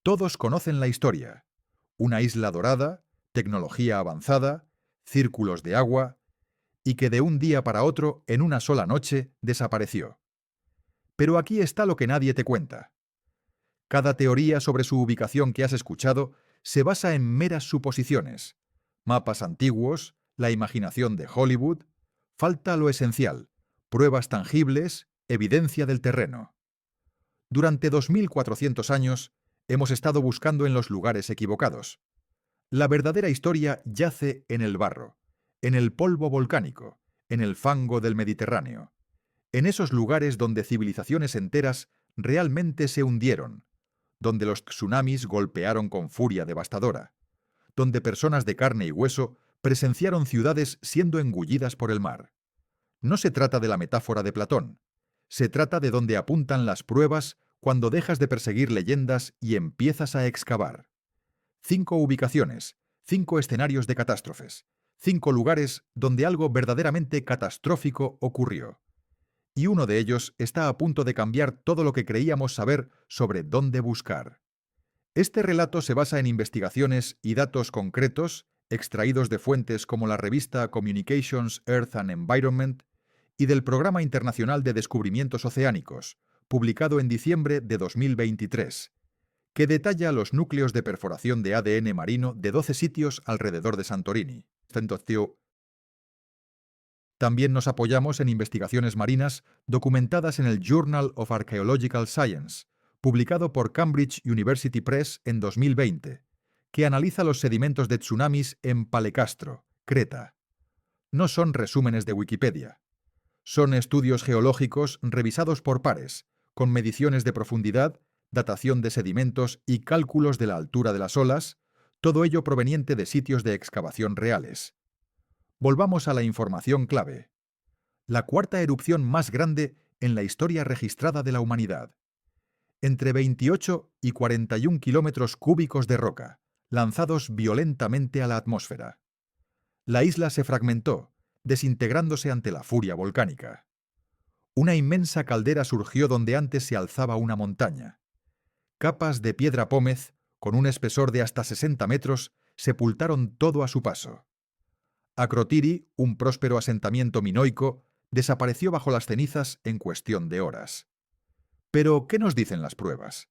Todos conocen la historia. Una isla dorada, tecnología avanzada, círculos de agua, y que de un día para otro, en una sola noche, desapareció. Pero aquí está lo que nadie te cuenta. Cada teoría sobre su ubicación que has escuchado se basa en meras suposiciones, mapas antiguos, la imaginación de Hollywood. Falta lo esencial, pruebas tangibles, evidencia del terreno. Durante 2400 años hemos estado buscando en los lugares equivocados. La verdadera historia yace en el barro, en el polvo volcánico, en el fango del Mediterráneo, en esos lugares donde civilizaciones enteras realmente se hundieron, donde los tsunamis golpearon con furia devastadora, donde personas de carne y hueso presenciaron ciudades siendo engullidas por el mar. No se trata de la metáfora de Platón, se trata de donde apuntan las pruebas cuando dejas de perseguir leyendas y empiezas a excavar. 5 ubicaciones, 5 escenarios de catástrofes, 5 lugares donde algo verdaderamente catastrófico ocurrió. Y uno de ellos está a punto de cambiar todo lo que creíamos saber sobre dónde buscar. Este relato se basa en investigaciones y datos concretos extraídos de fuentes como la revista Communications, Earth and Environment y del Programa Internacional de Descubrimientos Oceánicos, publicado en diciembre de 2023, que detalla los núcleos de perforación de ADN marino de 12 sitios alrededor de Santorini. También nos apoyamos en investigaciones marinas documentadas en el Journal of Archaeological Science, publicado por Cambridge University Press en 2020, que analiza los sedimentos de tsunamis en Palecastro, Creta. No son resúmenes de Wikipedia. Son estudios geológicos revisados por pares, con mediciones de profundidad, datación de sedimentos y cálculos de la altura de las olas, todo ello proveniente de sitios de excavación reales. Volvamos a la información clave. La cuarta erupción más grande en la historia registrada de la humanidad. Entre 28 y 41 kilómetros cúbicos de roca, lanzados violentamente a la atmósfera. La isla se fragmentó, desintegrándose ante la furia volcánica. Una inmensa caldera surgió donde antes se alzaba una montaña. Capas de piedra pómez, con un espesor de hasta 60 metros, sepultaron todo a su paso. Akrotiri, un próspero asentamiento minoico, desapareció bajo las cenizas en cuestión de horas. Pero, ¿qué nos dicen las pruebas?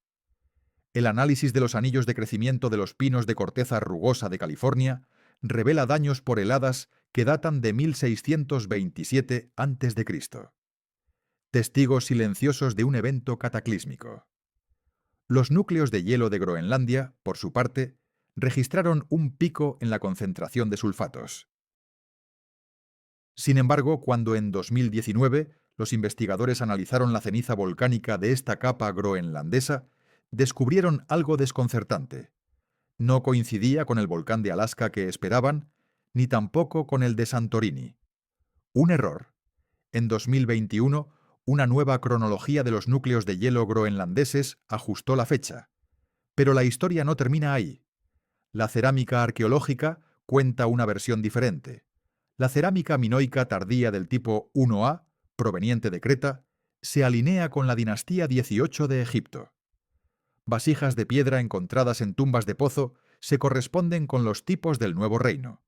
El análisis de los anillos de crecimiento de los pinos de corteza rugosa de California revela daños por heladas que datan de 1627 a.C. Testigos silenciosos de un evento cataclísmico. Los núcleos de hielo de Groenlandia, por su parte, registraron un pico en la concentración de sulfatos. Sin embargo, cuando en 2019 los investigadores analizaron la ceniza volcánica de esta capa groenlandesa, descubrieron algo desconcertante. No coincidía con el volcán de Alaska que esperaban, ni tampoco con el de Santorini. Un error. En 2021, una nueva cronología de los núcleos de hielo groenlandeses ajustó la fecha. Pero la historia no termina ahí. La cerámica arqueológica cuenta una versión diferente. La cerámica minoica tardía del tipo 1A, proveniente de Creta, se alinea con la dinastía 18 de Egipto. Vasijas de piedra encontradas en tumbas de pozo se corresponden con los tipos del nuevo reino.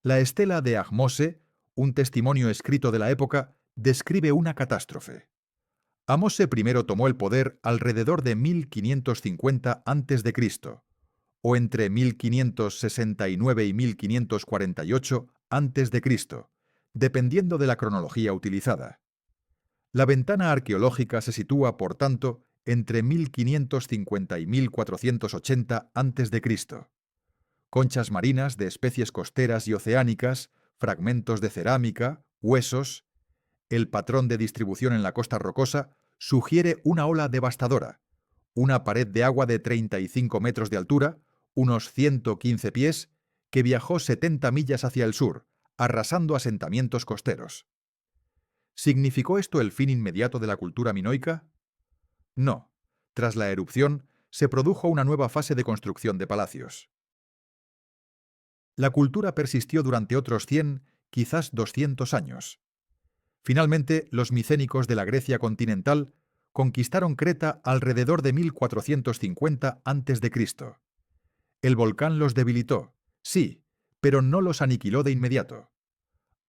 La estela de Ahmose, un testimonio escrito de la época, describe una catástrofe. Ahmose I tomó el poder alrededor de 1550 a.C., o entre 1569 y 1548 a.C., dependiendo de la cronología utilizada. La ventana arqueológica se sitúa, por tanto, entre 1550 y 1480 a.C. Conchas marinas de especies costeras y oceánicas, fragmentos de cerámica, huesos. El patrón de distribución en la costa rocosa sugiere una ola devastadora, una pared de agua de 35 metros de altura, unos 115 pies, que viajó 70 millas hacia el sur, arrasando asentamientos costeros. ¿Significó esto el fin inmediato de la cultura minoica? No. Tras la erupción, se produjo una nueva fase de construcción de palacios. La cultura persistió durante otros 100, quizás 200 años. Finalmente, los micénicos de la Grecia continental conquistaron Creta alrededor de 1450 a.C. El volcán los debilitó, sí, pero no los aniquiló de inmediato.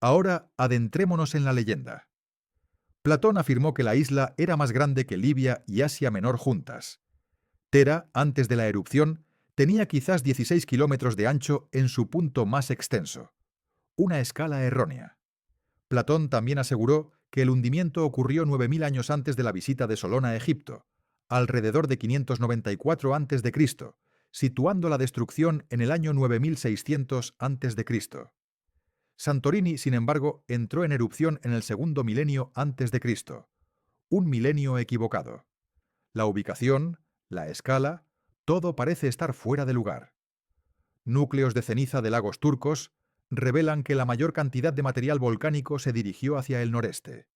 Ahora adentrémonos en la leyenda. Platón afirmó que la isla era más grande que Libia y Asia Menor juntas. Tera, antes de la erupción, tenía quizás 16 kilómetros de ancho en su punto más extenso. Una escala errónea. Platón también aseguró que el hundimiento ocurrió 9000 años antes de la visita de Solón a Egipto, alrededor de 594 a.C., situando la destrucción en el año 9600 a.C. Santorini, sin embargo, entró en erupción en el segundo milenio antes de Cristo, un milenio equivocado. La ubicación, la escala, todo parece estar fuera de lugar. Núcleos de ceniza de lagos turcos revelan que la mayor cantidad de material volcánico se dirigió hacia el noreste.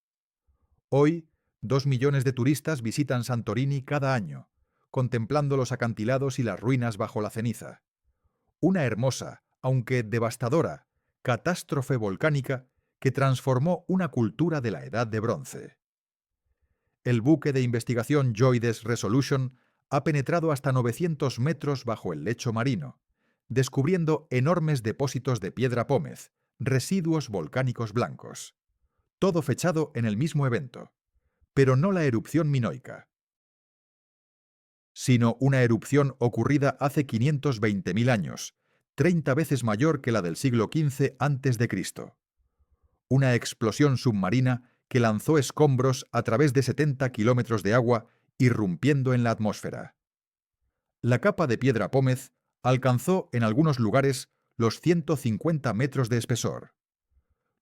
Hoy, 2 millones de turistas visitan Santorini cada año, contemplando los acantilados y las ruinas bajo la ceniza. Una hermosa, aunque devastadora, catástrofe volcánica que transformó una cultura de la Edad de Bronce. El buque de investigación JOIDES Resolution ha penetrado hasta 900 metros bajo el lecho marino, descubriendo enormes depósitos de piedra pómez, residuos volcánicos blancos. Todo fechado en el mismo evento, pero no la erupción minoica, sino una erupción ocurrida hace 520.000 años, 30 veces mayor que la del siglo XV a.C. Una explosión submarina que lanzó escombros a través de 70 kilómetros de agua, irrumpiendo en la atmósfera. La capa de piedra pómez alcanzó en algunos lugares los 150 metros de espesor.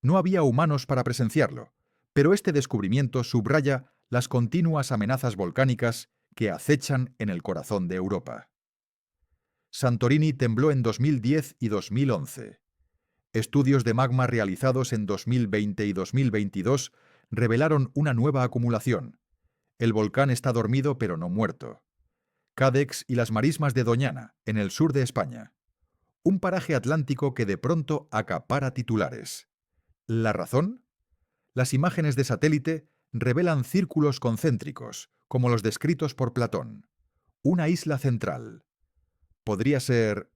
No había humanos para presenciarlo, pero este descubrimiento subraya las continuas amenazas volcánicas que acechan en el corazón de Europa. Santorini tembló en 2010 y 2011. Estudios de magma realizados en 2020 y 2022 revelaron una nueva acumulación. El volcán está dormido pero no muerto. Cádex y las marismas de Doñana, en el sur de España. Un paraje atlántico que de pronto acapara titulares. ¿La razón? Las imágenes de satélite revelan círculos concéntricos, como los descritos por Platón. Una isla central. ¿Podría ser...?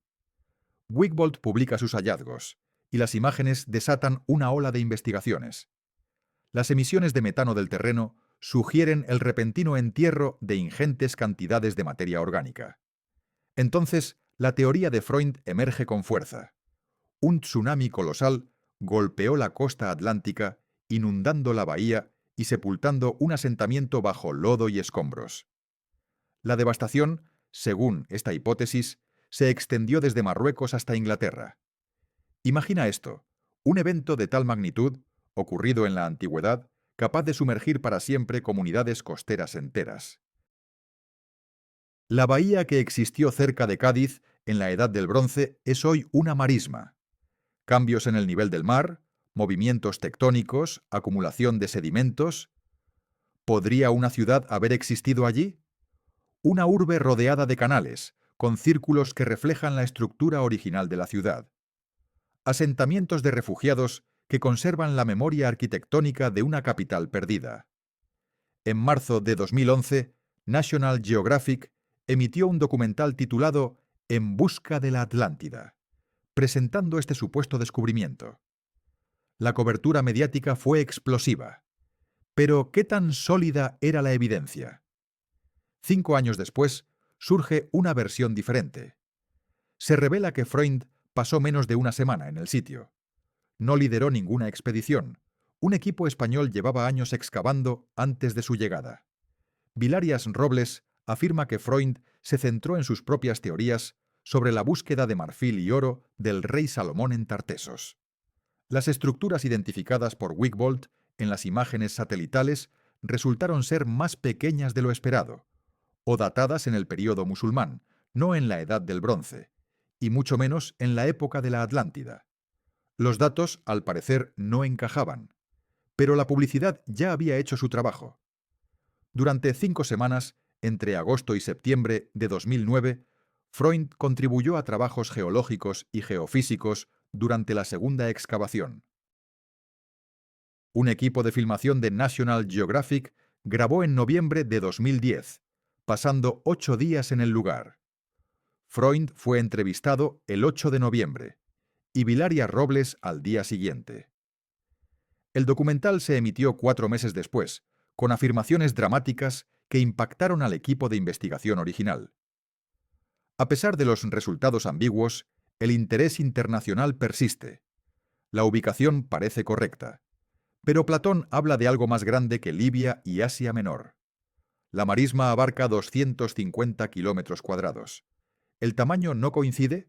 Wigbold publica sus hallazgos, y las imágenes desatan una ola de investigaciones. Las emisiones de metano del terreno sugieren el repentino entierro de ingentes cantidades de materia orgánica. Entonces, la teoría de Freund emerge con fuerza. Un tsunami colosal golpeó la costa atlántica, inundando la bahía y sepultando un asentamiento bajo lodo y escombros. La devastación, según esta hipótesis, se extendió desde Marruecos hasta Inglaterra. Imagina esto, un evento de tal magnitud, ocurrido en la antigüedad, capaz de sumergir para siempre comunidades costeras enteras. La bahía que existió cerca de Cádiz en la Edad del Bronce es hoy una marisma. Cambios en el nivel del mar, movimientos tectónicos, acumulación de sedimentos. ¿Podría una ciudad haber existido allí? Una urbe rodeada de canales, con círculos que reflejan la estructura original de la ciudad. Asentamientos de refugiados que conservan la memoria arquitectónica de una capital perdida. En marzo de 2011, National Geographic emitió un documental titulado En busca de la Atlántida, presentando este supuesto descubrimiento. La cobertura mediática fue explosiva. Pero, ¿qué tan sólida era la evidencia? 5 años después, surge una versión diferente. Se revela que Freund pasó menos de una semana en el sitio. No lideró ninguna expedición. Un equipo español llevaba años excavando antes de su llegada. Vilarias Robles afirma que Freund se centró en sus propias teorías sobre la búsqueda de marfil y oro del rey Salomón en Tartesos. Las estructuras identificadas por Wigbold en las imágenes satelitales resultaron ser más pequeñas de lo esperado, o datadas en el período musulmán, no en la Edad del Bronce, y mucho menos en la época de la Atlántida. Los datos, al parecer, no encajaban, pero la publicidad ya había hecho su trabajo. Durante 5 semanas, entre agosto y septiembre de 2009, Freund contribuyó a trabajos geológicos y geofísicos durante la segunda excavación. Un equipo de filmación de National Geographic grabó en noviembre de 2010, pasando 8 días en el lugar. Freund fue entrevistado el 8 de noviembre y Vilaria Robles al día siguiente. El documental se emitió 4 meses después, con afirmaciones dramáticas que impactaron al equipo de investigación original. A pesar de los resultados ambiguos, el interés internacional persiste. La ubicación parece correcta. Pero Platón habla de algo más grande que Libia y Asia Menor. La marisma abarca 250 kilómetros cuadrados. ¿El tamaño no coincide?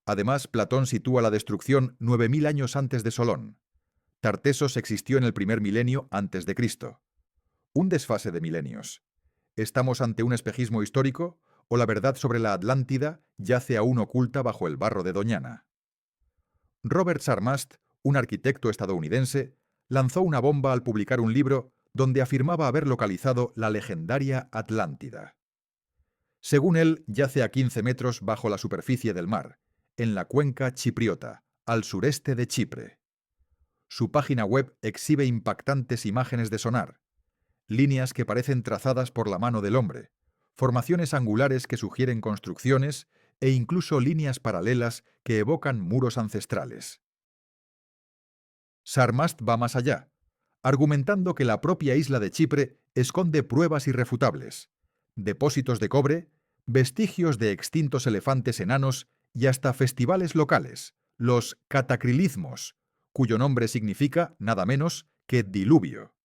Además, Platón sitúa la destrucción 9000 años antes de Solón. Tartesos existió en el primer milenio antes de Cristo. Un desfase de milenios. ¿Estamos ante un espejismo histórico o la verdad sobre la Atlántida yace aún oculta bajo el barro de Doñana? Robert Sarmast, un arquitecto estadounidense, lanzó una bomba al publicar un libro donde afirmaba haber localizado la legendaria Atlántida. Según él, yace a 15 metros bajo la superficie del mar, en la cuenca chipriota, al sureste de Chipre. Su página web exhibe impactantes imágenes de sonar, líneas que parecen trazadas por la mano del hombre, formaciones angulares que sugieren construcciones e incluso líneas paralelas que evocan muros ancestrales. Sarmast va más allá, argumentando que la propia isla de Chipre esconde pruebas irrefutables, depósitos de cobre, vestigios de extintos elefantes enanos y hasta festivales locales, los catacrilismos, cuyo nombre significa nada menos que diluvio.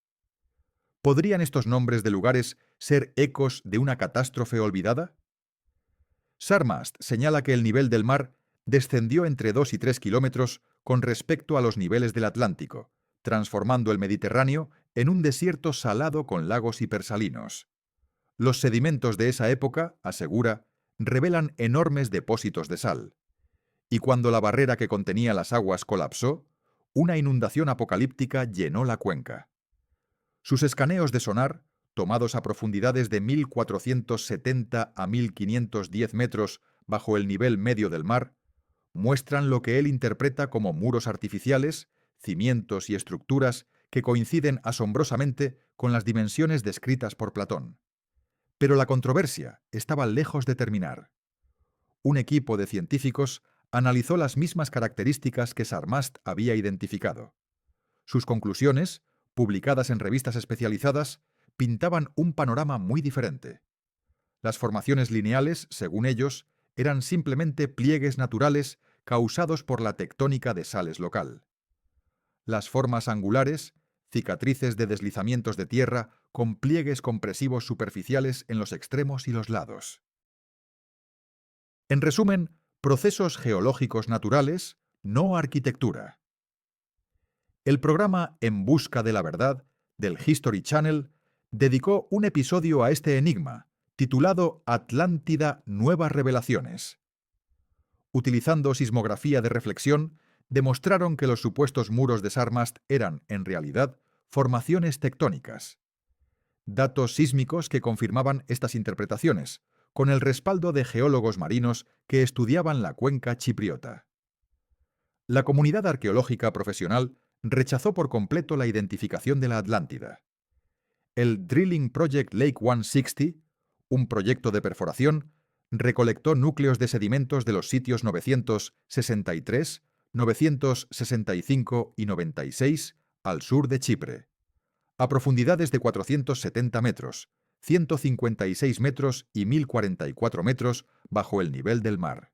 ¿Podrían estos nombres de lugares ser ecos de una catástrofe olvidada? Sarmast señala que el nivel del mar descendió entre 2 y 3 kilómetros con respecto a los niveles del Atlántico, transformando el Mediterráneo en un desierto salado con lagos hipersalinos. Los sedimentos de esa época, asegura, revelan enormes depósitos de sal. Y cuando la barrera que contenía las aguas colapsó, una inundación apocalíptica llenó la cuenca. Sus escaneos de sonar, tomados a profundidades de 1470 a 1510 metros bajo el nivel medio del mar, muestran lo que él interpreta como muros artificiales, cimientos y estructuras que coinciden asombrosamente con las dimensiones descritas por Platón. Pero la controversia estaba lejos de terminar. Un equipo de científicos analizó las mismas características que Sarmast había identificado. Sus conclusiones, publicadas en revistas especializadas, pintaban un panorama muy diferente. Las formaciones lineales, según ellos, eran simplemente pliegues naturales causados por la tectónica de sales local. Las formas angulares, cicatrices de deslizamientos de tierra con pliegues compresivos superficiales en los extremos y los lados. En resumen, procesos geológicos naturales, no arquitectura. El programa En busca de la verdad, del History Channel, dedicó un episodio a este enigma, titulado Atlántida Nuevas Revelaciones. Utilizando sismografía de reflexión, demostraron que los supuestos muros de Sarmast eran, en realidad, formaciones tectónicas. Datos sísmicos que confirmaban estas interpretaciones, con el respaldo de geólogos marinos que estudiaban la cuenca chipriota. La comunidad arqueológica profesional rechazó por completo la identificación de la Atlántida. El Drilling Project Lake 160, un proyecto de perforación, recolectó núcleos de sedimentos de los sitios 963, 965 y 96 al sur de Chipre, a profundidades de 470 metros, 156 metros y 1044 metros bajo el nivel del mar.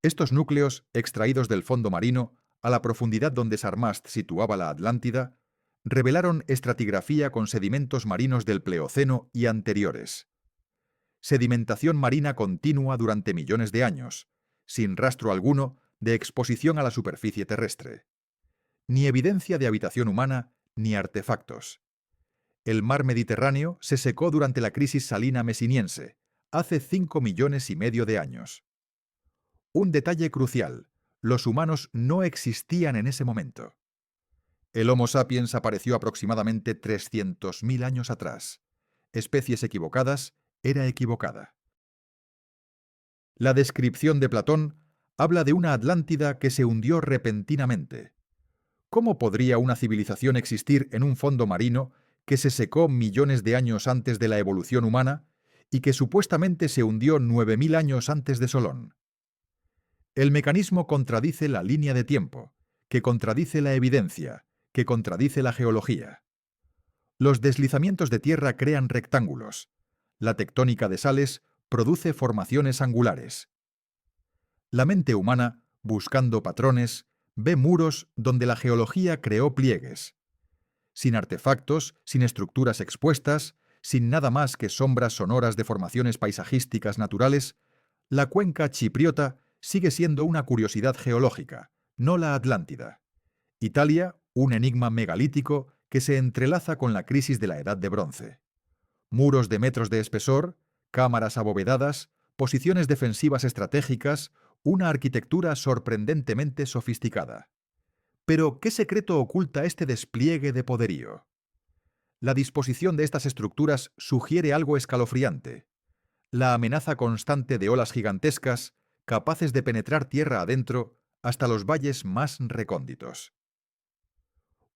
Estos núcleos, extraídos del fondo marino, a la profundidad donde Sarmast situaba la Atlántida, revelaron estratigrafía con sedimentos marinos del Pleoceno y anteriores. Sedimentación marina continua durante millones de años, sin rastro alguno de exposición a la superficie terrestre. Ni evidencia de habitación humana, ni artefactos. El mar Mediterráneo se secó durante la crisis salina mesiniense, hace 5,5 millones de años. Un detalle crucial: los humanos no existían en ese momento. El Homo sapiens apareció aproximadamente 300.000 años atrás. Especies equivocadas, era equivocada. La descripción de Platón habla de una Atlántida que se hundió repentinamente. ¿Cómo podría una civilización existir en un fondo marino que se secó millones de años antes de la evolución humana y que supuestamente se hundió 9000 años antes de Solón. El mecanismo contradice la línea de tiempo, que contradice la evidencia, que contradice la geología. Los deslizamientos de tierra crean rectángulos. La tectónica de sales produce formaciones angulares. La mente humana, buscando patrones, ve muros donde la geología creó pliegues. Sin artefactos, sin estructuras expuestas, sin nada más que sombras sonoras de formaciones paisajísticas naturales, la cuenca chipriota sigue siendo una curiosidad geológica, no la Atlántida. Italia, un enigma megalítico que se entrelaza con la crisis de la Edad de Bronce. Muros de metros de espesor, cámaras abovedadas, posiciones defensivas estratégicas, una arquitectura sorprendentemente sofisticada. Pero, ¿qué secreto oculta este despliegue de poderío? La disposición de estas estructuras sugiere algo escalofriante. La amenaza constante de olas gigantescas, capaces de penetrar tierra adentro hasta los valles más recónditos.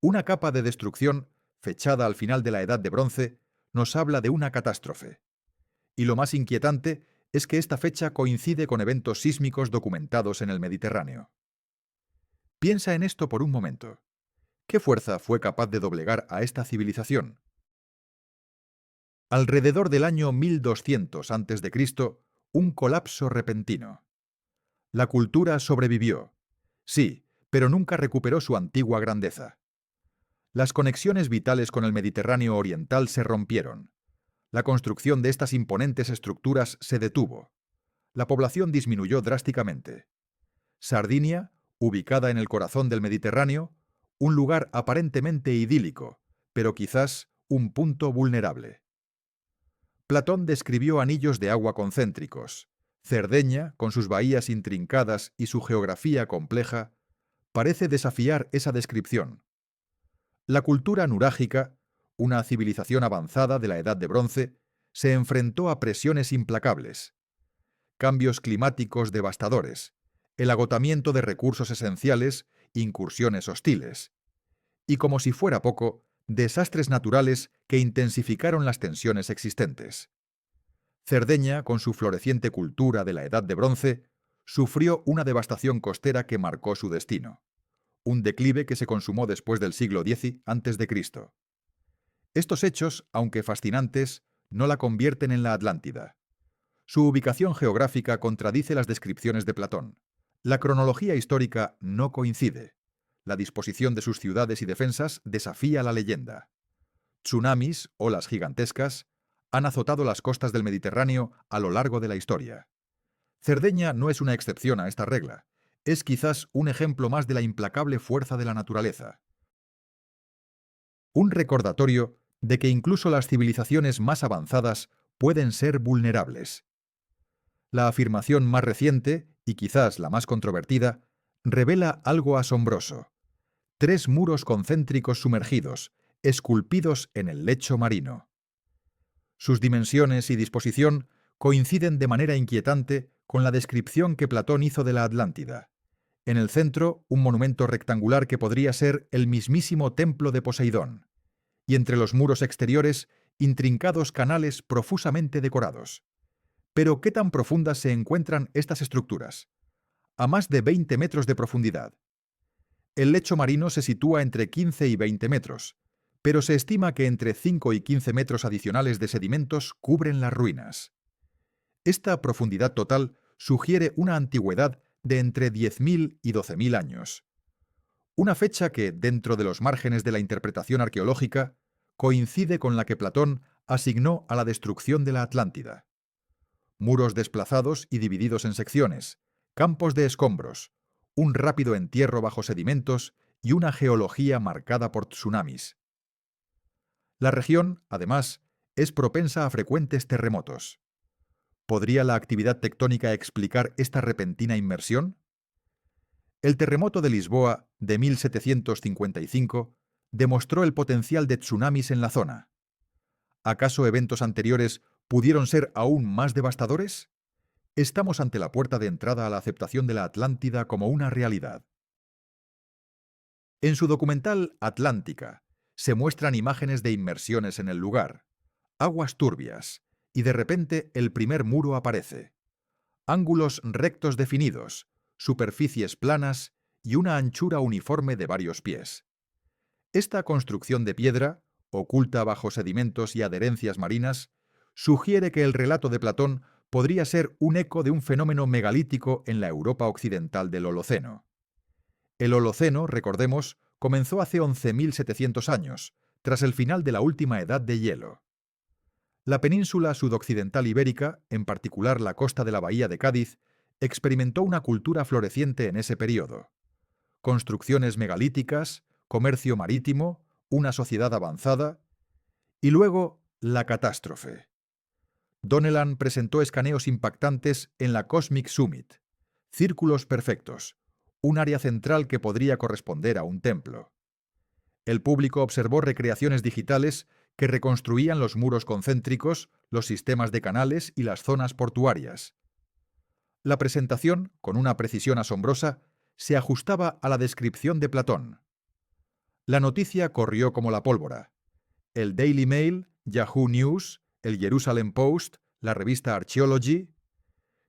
Una capa de destrucción, fechada al final de la Edad de Bronce, nos habla de una catástrofe. Y lo más inquietante es que esta fecha coincide con eventos sísmicos documentados en el Mediterráneo. Piensa en esto por un momento. ¿Qué fuerza fue capaz de doblegar a esta civilización? Alrededor del año 1200 a.C., un colapso repentino. La cultura sobrevivió. Sí, pero nunca recuperó su antigua grandeza. Las conexiones vitales con el Mediterráneo oriental se rompieron. La construcción de estas imponentes estructuras se detuvo. La población disminuyó drásticamente. Sardinia, ubicada en el corazón del Mediterráneo, un lugar aparentemente idílico, pero quizás un punto vulnerable. Platón describió anillos de agua concéntricos. Cerdeña, con sus bahías intrincadas y su geografía compleja, parece desafiar esa descripción. La cultura nurágica, una civilización avanzada de la Edad de Bronce, se enfrentó a presiones implacables. Cambios climáticos devastadores, el agotamiento de recursos esenciales, incursiones hostiles. Y como si fuera poco, desastres naturales que intensificaron las tensiones existentes. Cerdeña, con su floreciente cultura de la Edad de Bronce, sufrió una devastación costera que marcó su destino. Un declive que se consumó después del siglo X a.C. Estos hechos, aunque fascinantes, no la convierten en la Atlántida. Su ubicación geográfica contradice las descripciones de Platón. La cronología histórica no coincide. La disposición de sus ciudades y defensas desafía la leyenda. Tsunamis, olas gigantescas, han azotado las costas del Mediterráneo a lo largo de la historia. Cerdeña no es una excepción a esta regla. Es quizás un ejemplo más de la implacable fuerza de la naturaleza. Un recordatorio de que incluso las civilizaciones más avanzadas pueden ser vulnerables. La afirmación más reciente, y quizás la más controvertida, revela algo asombroso. 3 muros concéntricos sumergidos, esculpidos en el lecho marino. Sus dimensiones y disposición coinciden de manera inquietante con la descripción que Platón hizo de la Atlántida. En el centro, un monumento rectangular que podría ser el mismísimo templo de Poseidón, y entre los muros exteriores, intrincados canales profusamente decorados. Pero, ¿qué tan profundas se encuentran estas estructuras? A más de 20 metros de profundidad. El lecho marino se sitúa entre 15 y 20 metros, pero se estima que entre 5 y 15 metros adicionales de sedimentos cubren las ruinas. Esta profundidad total sugiere una antigüedad de entre 10.000 y 12.000 años. Una fecha que, dentro de los márgenes de la interpretación arqueológica, coincide con la que Platón asignó a la destrucción de la Atlántida. Muros desplazados y divididos en secciones, campos de escombros, un rápido entierro bajo sedimentos y una geología marcada por tsunamis. La región, además, es propensa a frecuentes terremotos. ¿Podría la actividad tectónica explicar esta repentina inmersión? El terremoto de Lisboa de 1755 demostró el potencial de tsunamis en la zona. ¿Acaso eventos anteriores pudieron ser aún más devastadores? Estamos ante la puerta de entrada a la aceptación de la Atlántida como una realidad. En su documental Atlántica, Se muestran imágenes de inmersiones en el lugar, aguas turbias, y de repente el primer muro aparece. Ángulos rectos definidos, superficies planas y una anchura uniforme de varios pies. Esta construcción de piedra, oculta bajo sedimentos y adherencias marinas, sugiere que el relato de Platón podría ser un eco de un fenómeno megalítico en la Europa occidental del Holoceno. El Holoceno, recordemos, comenzó hace 11.700 años, tras el final de la última edad de hielo. La península sudoccidental ibérica, en particular la costa de la bahía de Cádiz, experimentó una cultura floreciente en ese período. Construcciones megalíticas, comercio marítimo, una sociedad avanzada, y luego la catástrofe. Donnellan presentó escaneos impactantes en la Cosmic Summit, círculos perfectos, un área central que podría corresponder a un templo. El público observó recreaciones digitales que reconstruían los muros concéntricos, los sistemas de canales y las zonas portuarias. La presentación, con una precisión asombrosa, se ajustaba a la descripción de Platón. La noticia corrió como la pólvora. El Daily Mail, Yahoo News, el Jerusalem Post, la revista Archaeology.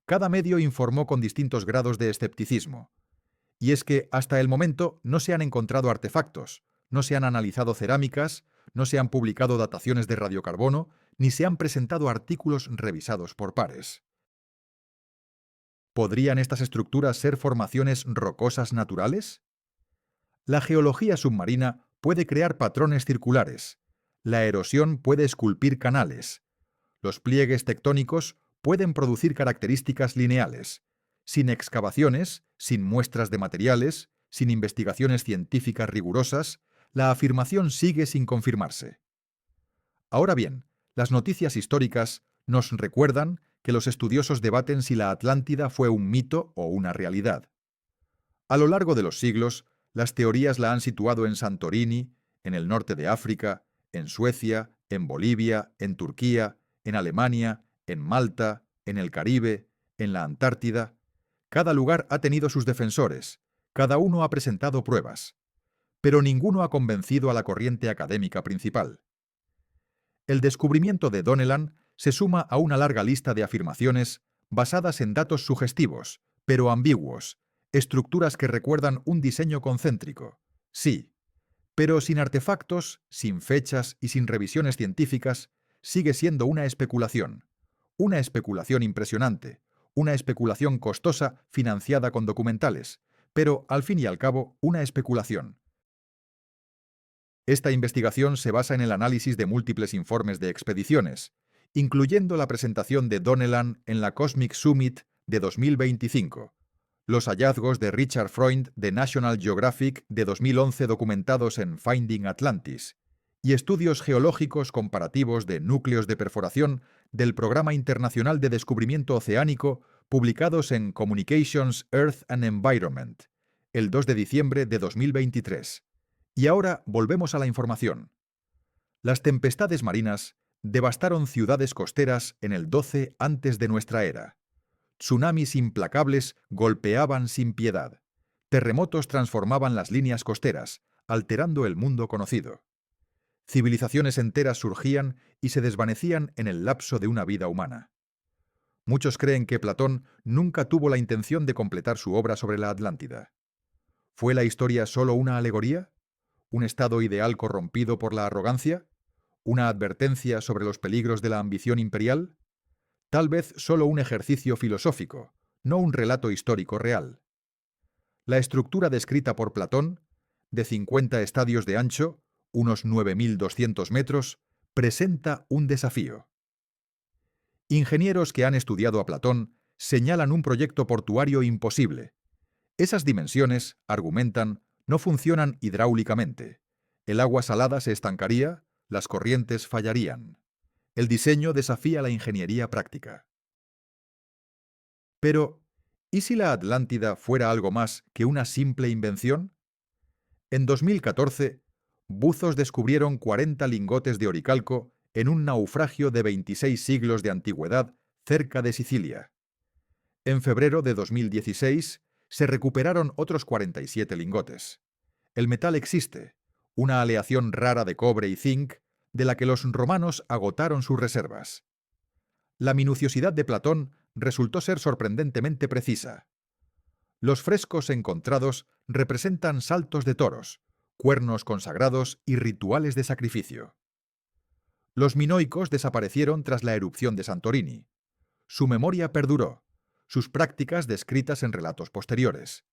Cada medio informó con distintos grados de escepticismo. Y es que hasta el momento no se han encontrado artefactos, no se han analizado cerámicas, no se han publicado dataciones de radiocarbono, ni se han presentado artículos revisados por pares. ¿Podrían estas estructuras ser formaciones rocosas naturales? La geología submarina puede crear patrones circulares. La erosión puede esculpir canales. Los pliegues tectónicos pueden producir características lineales. Sin excavaciones, sin muestras de materiales, sin investigaciones científicas rigurosas, la afirmación sigue sin confirmarse. Ahora bien, las noticias históricas nos recuerdan que los estudiosos debaten si la Atlántida fue un mito o una realidad. A lo largo de los siglos, las teorías la han situado en Santorini, en el norte de África, en Suecia, en Bolivia, en Turquía, en Alemania, en Malta, en el Caribe, en la Antártida. Cada lugar ha tenido sus defensores, cada uno ha presentado pruebas, pero ninguno ha convencido a la corriente académica principal. El descubrimiento de Donnellan se suma a una larga lista de afirmaciones basadas en datos sugestivos, pero ambiguos, estructuras que recuerdan un diseño concéntrico. Sí, pero sin artefactos, sin fechas y sin revisiones científicas, sigue siendo una especulación impresionante, una especulación costosa financiada con documentales, pero al fin y al cabo una especulación. Esta investigación se basa en el análisis de múltiples informes de expediciones, incluyendo la presentación de Donnellan en la Cosmic Summit de 2025, los hallazgos de Richard Freund de National Geographic de 2011 documentados en Finding Atlantis, y estudios geológicos comparativos de núcleos de perforación del Programa Internacional de Descubrimiento Oceánico publicados en Communications, Earth and Environment, el 2 de diciembre de 2023. Y ahora volvemos a la información. Las tempestades marinas devastaron ciudades costeras en el 12 antes de nuestra era. Tsunamis implacables golpeaban sin piedad. Terremotos transformaban las líneas costeras, alterando el mundo conocido. Civilizaciones enteras surgían y se desvanecían en el lapso de una vida humana. Muchos creen que Platón nunca tuvo la intención de completar su obra sobre la Atlántida. ¿Fue la historia solo una alegoría? ¿Un estado ideal corrompido por la arrogancia? ¿Una advertencia sobre los peligros de la ambición imperial? Tal vez solo un ejercicio filosófico, no un relato histórico real. La estructura descrita por Platón, de 50 estadios de ancho, unos 9.200 metros, presenta un desafío. Ingenieros que han estudiado a Platón señalan un proyecto portuario imposible. Esas dimensiones, argumentan, no funcionan hidráulicamente. El agua salada se estancaría, las corrientes fallarían. El diseño desafía la ingeniería práctica. Pero, ¿y si la Atlántida fuera algo más que una simple invención? En 2014, buzos descubrieron 40 lingotes de oricalco en un naufragio de 26 siglos de antigüedad cerca de Sicilia. En febrero de 2016, se recuperaron otros 47 lingotes. El metal existe, una aleación rara de cobre y zinc de la que los romanos agotaron sus reservas. La minuciosidad de Platón resultó ser sorprendentemente precisa. Los frescos encontrados representan saltos de toros, cuernos consagrados y rituales de sacrificio. Los minoicos desaparecieron tras la erupción de Santorini. Su memoria perduró, sus prácticas descritas en relatos posteriores.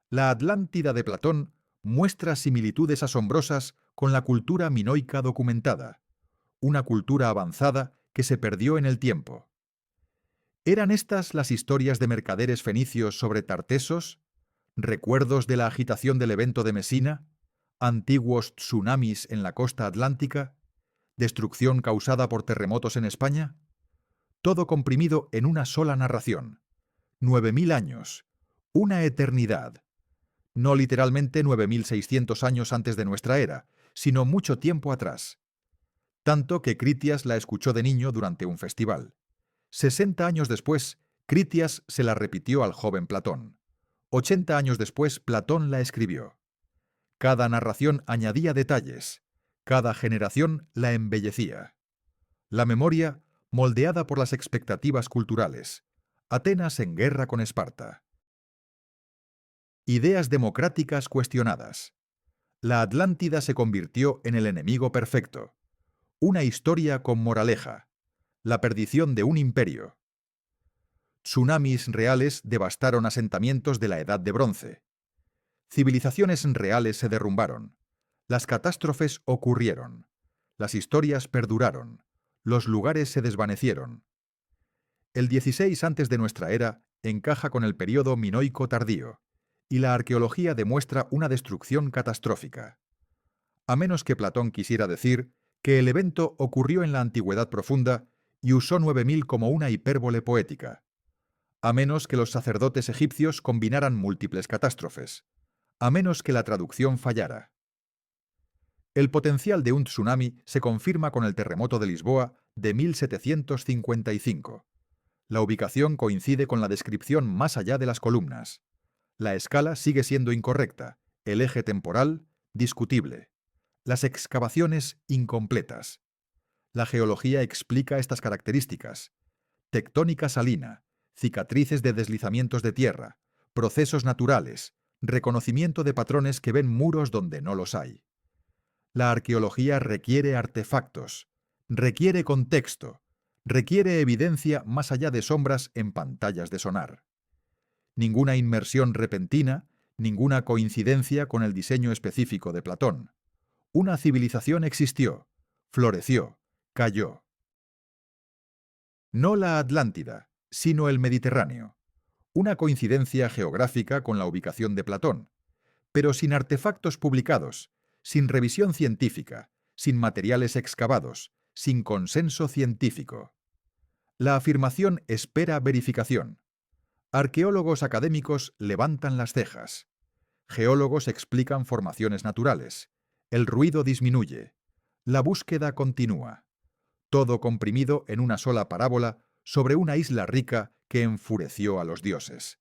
La Atlántida de Platón muestra similitudes asombrosas con la cultura minoica documentada, una cultura avanzada que se perdió en el tiempo. ¿Eran estas las historias de mercaderes fenicios sobre Tartesos? ¿Recuerdos de la agitación del evento de Mesina? ¿Antiguos tsunamis en la costa atlántica? ¿Destrucción causada por terremotos en España? Todo comprimido en una sola narración. 9000 años. Una eternidad. No literalmente 9600 años antes de nuestra era, sino mucho tiempo atrás. Tanto que Critias la escuchó de niño durante un festival. 60 años después, Critias se la repitió al joven Platón. 80 años después, Platón la escribió. Cada narración añadía detalles. Cada generación la embellecía. La memoria, moldeada por las expectativas culturales. Atenas en guerra con Esparta. Ideas democráticas cuestionadas. La Atlántida se convirtió en el enemigo perfecto. Una historia con moraleja. La perdición de un imperio. Tsunamis reales devastaron asentamientos de la Edad de Bronce. Civilizaciones reales se derrumbaron. Las catástrofes ocurrieron. Las historias perduraron. Los lugares se desvanecieron. El 16 antes de nuestra era encaja con el período minoico tardío, y la arqueología demuestra una destrucción catastrófica. A menos que Platón quisiera decir que el evento ocurrió en la Antigüedad profunda y usó 9000 como una hipérbole poética. A menos que los sacerdotes egipcios combinaran múltiples catástrofes. A menos que la traducción fallara. El potencial de un tsunami se confirma con el terremoto de Lisboa de 1755. La ubicación coincide con la descripción más allá de las columnas. La escala sigue siendo incorrecta, el eje temporal, discutible. Las excavaciones, incompletas. La geología explica estas características. Tectónica salina, cicatrices de deslizamientos de tierra, procesos naturales, reconocimiento de patrones que ven muros donde no los hay. La arqueología requiere artefactos, requiere contexto, requiere evidencia más allá de sombras en pantallas de sonar. Ninguna inmersión repentina, ninguna coincidencia con el diseño específico de Platón. Una civilización existió, floreció, cayó. No la Atlántida, sino el Mediterráneo. Una coincidencia geográfica con la ubicación de Platón, pero sin artefactos publicados, sin revisión científica, sin materiales excavados, sin consenso científico. La afirmación espera verificación. Arqueólogos académicos levantan las cejas. Geólogos explican formaciones naturales. El ruido disminuye. La búsqueda continúa. Todo comprimido en una sola parábola sobre una isla rica que enfureció a los dioses.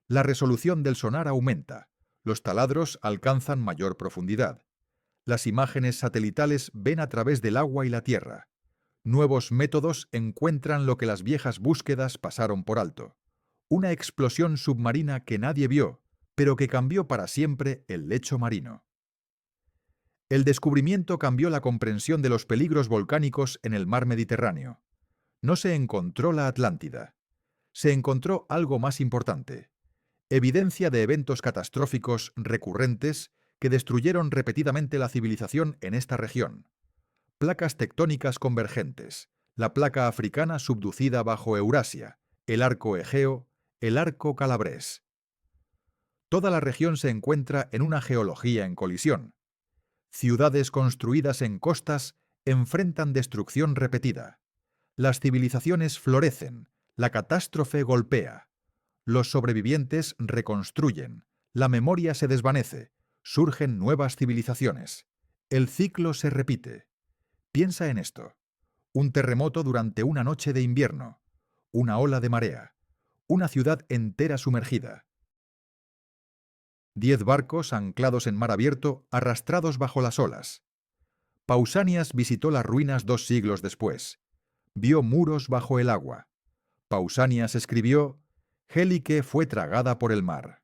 La resolución del sonar aumenta. Los taladros alcanzan mayor profundidad. Las imágenes satelitales ven a través del agua y la tierra. Nuevos métodos encuentran lo que las viejas búsquedas pasaron por alto. Una explosión submarina que nadie vio, pero que cambió para siempre el lecho marino. El descubrimiento cambió la comprensión de los peligros volcánicos en el mar Mediterráneo. No se encontró la Atlántida. Se encontró algo más importante. Evidencia de eventos catastróficos recurrentes que destruyeron repetidamente la civilización en esta región. Placas tectónicas convergentes, la placa africana subducida bajo Eurasia, el arco egeo, el arco calabrés. Toda la región se encuentra en una geología en colisión. Ciudades construidas en costas enfrentan destrucción repetida. Las civilizaciones florecen, la catástrofe golpea. Los sobrevivientes reconstruyen, la memoria se desvanece, surgen nuevas civilizaciones. El ciclo se repite. Piensa en esto. Un terremoto durante una noche de invierno, una ola de marea, una ciudad entera sumergida. 10 barcos anclados en mar abierto, arrastrados bajo las olas. Pausanias visitó las ruinas 2 siglos después. Vio muros bajo el agua. Pausanias escribió: «Hélike fue tragada por el mar».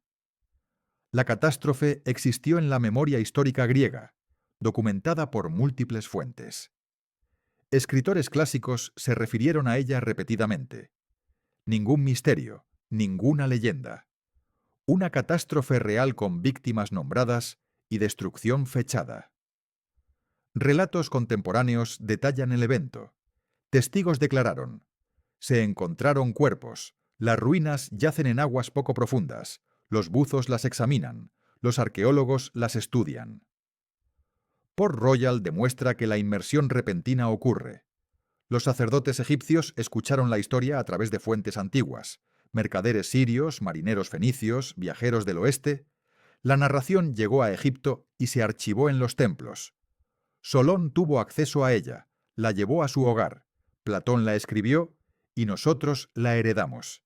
La catástrofe existió en la memoria histórica griega, documentada por múltiples fuentes. Escritores clásicos se refirieron a ella repetidamente. Ningún misterio, ninguna leyenda. Una catástrofe real con víctimas nombradas y destrucción fechada. Relatos contemporáneos detallan el evento. Testigos declararon: «Se encontraron cuerpos, las ruinas yacen en aguas poco profundas, los buzos las examinan, los arqueólogos las estudian». Port Royal demuestra que la inmersión repentina ocurre. Los sacerdotes egipcios escucharon la historia a través de fuentes antiguas, mercaderes sirios, marineros fenicios, viajeros del oeste. La narración llegó a Egipto y se archivó en los templos. Solón tuvo acceso a ella, la llevó a su hogar, Platón la escribió y nosotros la heredamos.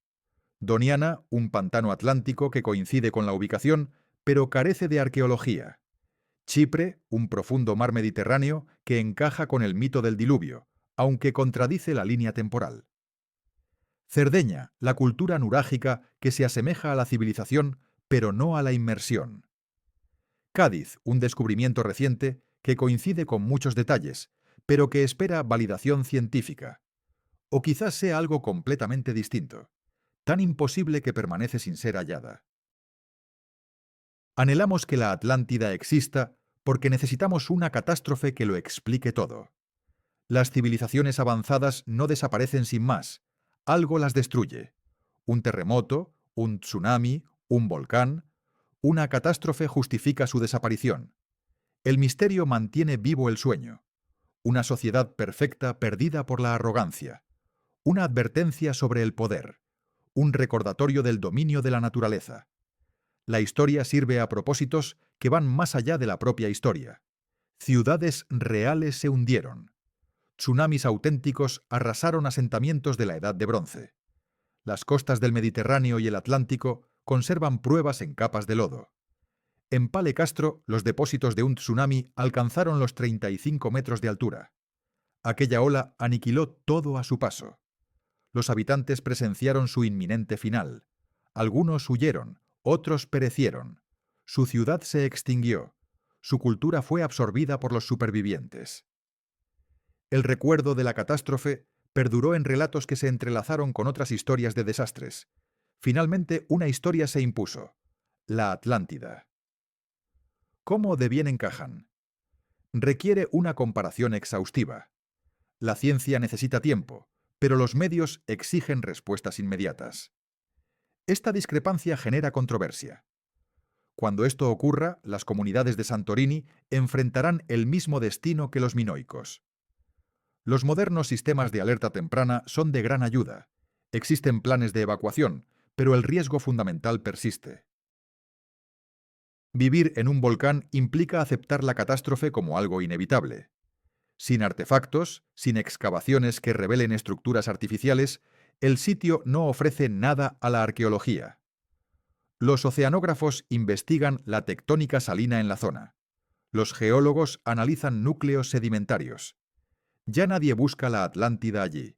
Doniana, un pantano atlántico que coincide con la ubicación, pero carece de arqueología. Chipre, un profundo mar Mediterráneo que encaja con el mito del diluvio, aunque contradice la línea temporal. Cerdeña, la cultura nurágica que se asemeja a la civilización, pero no a la inmersión. Cádiz, un descubrimiento reciente que coincide con muchos detalles, pero que espera validación científica. O quizás sea algo completamente distinto, tan imposible que permanece sin ser hallada. Anhelamos que la Atlántida exista porque necesitamos una catástrofe que lo explique todo. Las civilizaciones avanzadas no desaparecen sin más, algo las destruye. Un terremoto, un tsunami, un volcán. Una catástrofe justifica su desaparición. El misterio mantiene vivo el sueño. Una sociedad perfecta perdida por la arrogancia. Una advertencia sobre el poder. Un recordatorio del dominio de la naturaleza. La historia sirve a propósitos que van más allá de la propia historia. Ciudades reales se hundieron. Tsunamis auténticos arrasaron asentamientos de la Edad de Bronce. Las costas del Mediterráneo y el Atlántico conservan pruebas en capas de lodo. En Pale Castro, los depósitos de un tsunami alcanzaron los 35 metros de altura. Aquella ola aniquiló todo a su paso. Los habitantes presenciaron su inminente final. Algunos huyeron, otros perecieron. Su ciudad se extinguió. Su cultura fue absorbida por los supervivientes. El recuerdo de la catástrofe perduró en relatos que se entrelazaron con otras historias de desastres. Finalmente, una historia se impuso: la Atlántida. ¿Cómo de bien encajan? Requiere una comparación exhaustiva. La ciencia necesita tiempo, pero los medios exigen respuestas inmediatas. Esta discrepancia genera controversia. Cuando esto ocurra, las comunidades de Santorini enfrentarán el mismo destino que los minoicos. Los modernos sistemas de alerta temprana son de gran ayuda. Existen planes de evacuación, pero el riesgo fundamental persiste. Vivir en un volcán implica aceptar la catástrofe como algo inevitable. Sin artefactos, sin excavaciones que revelen estructuras artificiales, el sitio no ofrece nada a la arqueología. Los oceanógrafos investigan la tectónica salina en la zona. Los geólogos analizan núcleos sedimentarios. Ya nadie busca la Atlántida allí.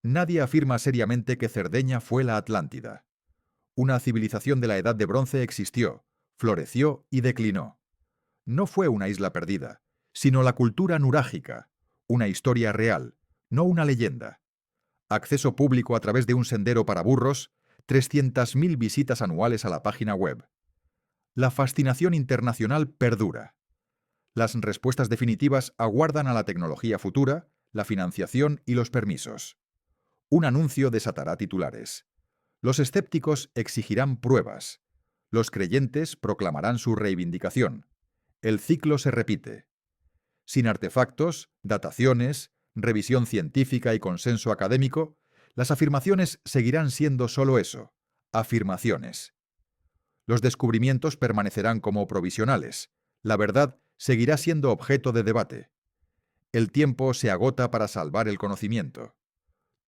Nadie afirma seriamente que Cerdeña fue la Atlántida. Una civilización de la Edad de Bronce existió, floreció y declinó. No fue una isla perdida, sino la cultura nurágica, una historia real, no una leyenda. Acceso público a través de un sendero para burros, 300.000 visitas anuales a la página web. La fascinación internacional perdura. Las respuestas definitivas aguardan a la tecnología futura, la financiación y los permisos. Un anuncio desatará titulares. Los escépticos exigirán pruebas. Los creyentes proclamarán su reivindicación. El ciclo se repite. Sin artefactos, dataciones, revisión científica y consenso académico, las afirmaciones seguirán siendo solo eso, afirmaciones. Los descubrimientos permanecerán como provisionales. La verdad seguirá siendo objeto de debate. El tiempo se agota para salvar el conocimiento.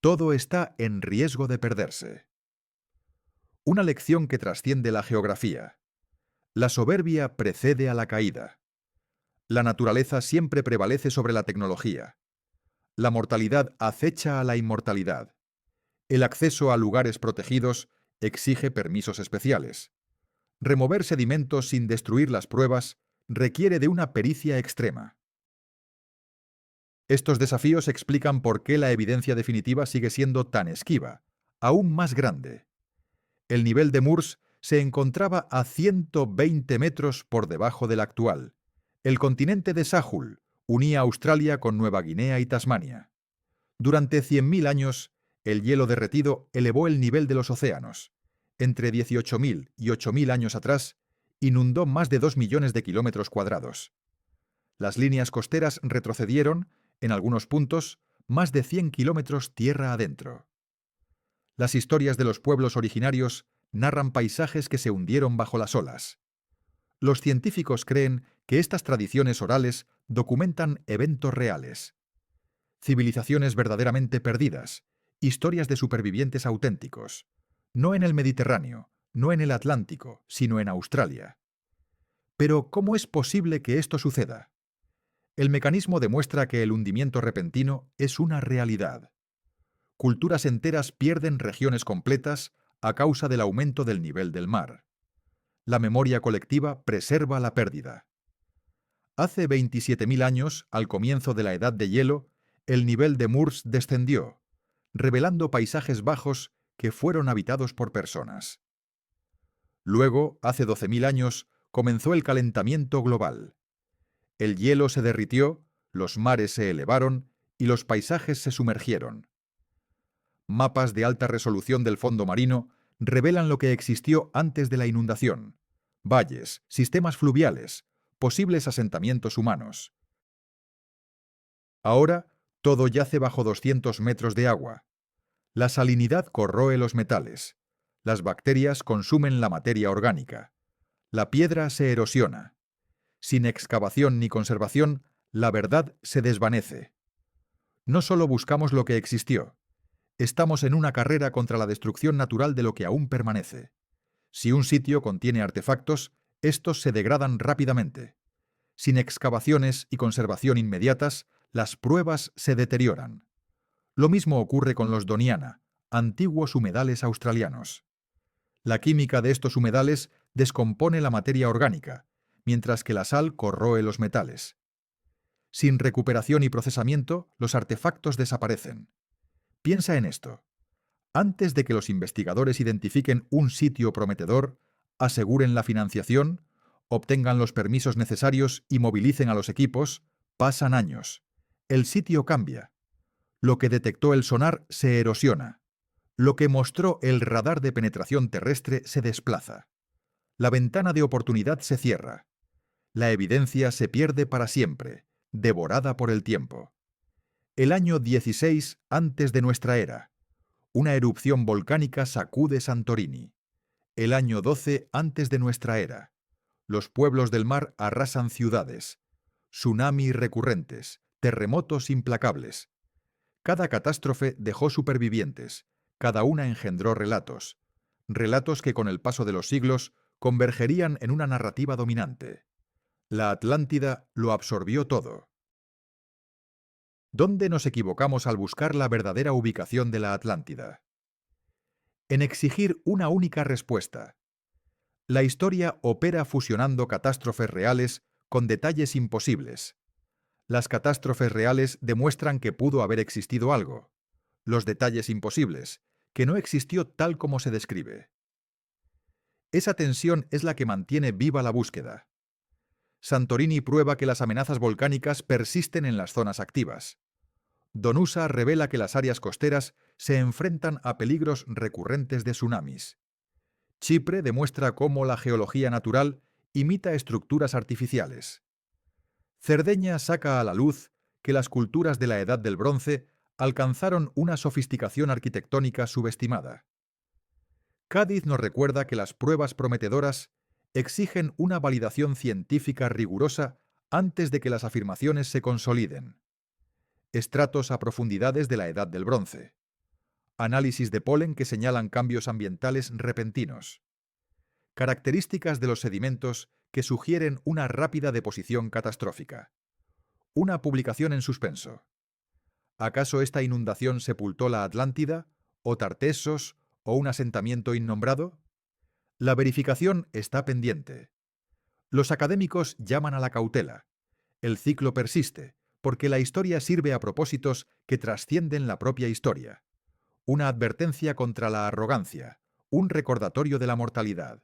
Todo está en riesgo de perderse. Una lección que trasciende la geografía. La soberbia precede a la caída. La naturaleza siempre prevalece sobre la tecnología. La mortalidad acecha a la inmortalidad. El acceso a lugares protegidos exige permisos especiales. Remover sedimentos sin destruir las pruebas requiere de una pericia extrema. Estos desafíos explican por qué la evidencia definitiva sigue siendo tan esquiva, aún más grande. El nivel de Moors se encontraba a 120 metros por debajo del actual. El continente de Sahul unía Australia con Nueva Guinea y Tasmania. Durante 100.000 años, el hielo derretido elevó el nivel de los océanos. Entre 18.000 y 8.000 años atrás, inundó más de 2 millones de kilómetros cuadrados. Las líneas costeras retrocedieron, en algunos puntos, más de 100 kilómetros tierra adentro. Las historias de los pueblos originarios narran paisajes que se hundieron bajo las olas. Los científicos creen que estas tradiciones orales documentan eventos reales. Civilizaciones verdaderamente perdidas, historias de supervivientes auténticos, no en el Mediterráneo, no en el Atlántico, sino en Australia. Pero, ¿cómo es posible que esto suceda? El mecanismo demuestra que el hundimiento repentino es una realidad. Culturas enteras pierden regiones completas a causa del aumento del nivel del mar. La memoria colectiva preserva la pérdida. Hace 27.000 años, al comienzo de la Edad de Hielo, el nivel de Moors descendió, revelando paisajes bajos que fueron habitados por personas. Luego, hace 12.000 años, comenzó el calentamiento global. El hielo se derritió, los mares se elevaron y los paisajes se sumergieron. Mapas de alta resolución del fondo marino revelan lo que existió antes de la inundación: valles, sistemas fluviales, posibles asentamientos humanos. Ahora, todo yace bajo 200 metros de agua. La salinidad corroe los metales. Las bacterias consumen la materia orgánica. La piedra se erosiona. Sin excavación ni conservación, la verdad se desvanece. No solo buscamos lo que existió. Estamos en una carrera contra la destrucción natural de lo que aún permanece. Si un sitio contiene artefactos, estos se degradan rápidamente. Sin excavaciones y conservación inmediatas, las pruebas se deterioran. Lo mismo ocurre con los Doniana, antiguos humedales australianos. La química de estos humedales descompone la materia orgánica, mientras que la sal corroe los metales. Sin recuperación y procesamiento, los artefactos desaparecen. Piensa en esto. Antes de que los investigadores identifiquen un sitio prometedor, aseguren la financiación, obtengan los permisos necesarios y movilicen a los equipos, pasan años. El sitio cambia. Lo que detectó el sonar se erosiona. Lo que mostró el radar de penetración terrestre se desplaza. La ventana de oportunidad se cierra. La evidencia se pierde para siempre, devorada por el tiempo. El año 16 antes de nuestra era. Una erupción volcánica sacude Santorini. El año 12 antes de nuestra era. Los pueblos del mar arrasan ciudades. Tsunamis recurrentes, terremotos implacables. Cada catástrofe dejó supervivientes, cada una engendró relatos. Relatos que con el paso de los siglos convergerían en una narrativa dominante. La Atlántida lo absorbió todo. ¿Dónde nos equivocamos al buscar la verdadera ubicación de la Atlántida? En exigir una única respuesta. La historia opera fusionando catástrofes reales con detalles imposibles. Las catástrofes reales demuestran que pudo haber existido algo. Los detalles imposibles, que no existió tal como se describe. Esa tensión es la que mantiene viva la búsqueda. Santorini prueba que las amenazas volcánicas persisten en las zonas activas. Donusa revela que las áreas costeras se enfrentan a peligros recurrentes de tsunamis. Chipre demuestra cómo la geología natural imita estructuras artificiales. Cerdeña saca a la luz que las culturas de la Edad del Bronce alcanzaron una sofisticación arquitectónica subestimada. Cádiz nos recuerda que las pruebas prometedoras exigen una validación científica rigurosa antes de que las afirmaciones se consoliden. Estratos a profundidades de la Edad del Bronce. Análisis de polen que señalan cambios ambientales repentinos. Características de los sedimentos que sugieren una rápida deposición catastrófica. Una publicación en suspenso. ¿Acaso esta inundación sepultó la Atlántida, o Tartessos, o un asentamiento innombrado? La verificación está pendiente. Los académicos llaman a la cautela. El ciclo persiste, porque la historia sirve a propósitos que trascienden la propia historia. Una advertencia contra la arrogancia, un recordatorio de la mortalidad.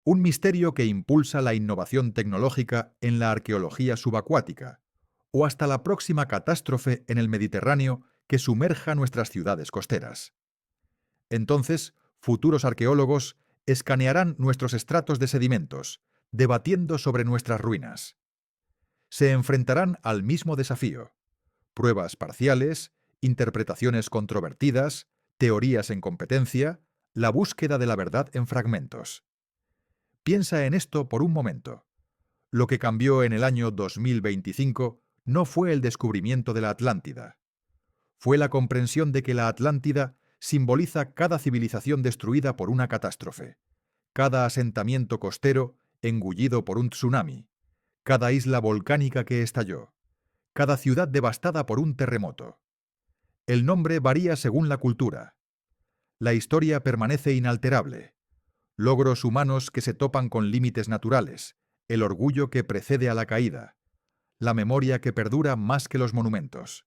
Un misterio que impulsa la innovación tecnológica en la arqueología subacuática, o hasta la próxima catástrofe en el Mediterráneo que sumerja nuestras ciudades costeras. Entonces, futuros arqueólogos escanearán nuestros estratos de sedimentos, debatiendo sobre nuestras ruinas. Se enfrentarán al mismo desafío: pruebas parciales, interpretaciones controvertidas, teorías en competencia, la búsqueda de la verdad en fragmentos. Piensa en esto por un momento. Lo que cambió en el año 2025 no fue el descubrimiento de la Atlántida. Fue la comprensión de que la Atlántida simboliza cada civilización destruida por una catástrofe, cada asentamiento costero engullido por un tsunami, cada isla volcánica que estalló, cada ciudad devastada por un terremoto. El nombre varía según la cultura. La historia permanece inalterable. Logros humanos que se topan con límites naturales, el orgullo que precede a la caída, la memoria que perdura más que los monumentos.